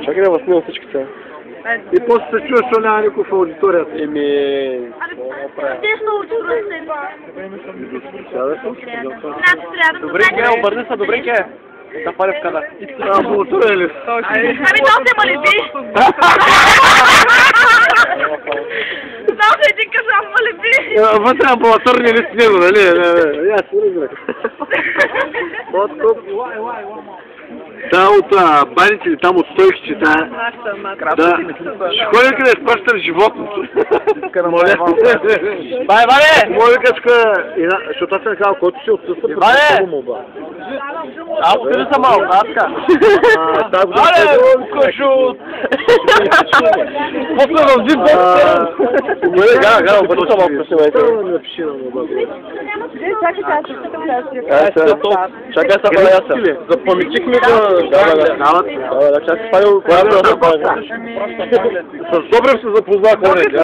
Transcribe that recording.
Чакай да възснимам всички сега. И после се чуеш, че няма никой в аудиторията. Добре, ке, обърни се, добре, ке. Да пали в кадър. Амбулаторен ли? Ами то се малеби! Знам се един казам малеби! Вътре амбулаторни ли с него, нали? Аз си разбрах. Подкоп. Та от баните или там от стойките, да. Ще ходи къде изпращам животното. Бай, Ване! Моля качка, защото аз съм казал, който си отсъства, Ване! Аз къде съм малко, аска. Ване, кошут! После ръвзи бе! Гара, бъде съм малко красива. Напиши на моба. Чакай са баляса. Запомичих ми го. Чакай, спадил. С Добрев се запознах,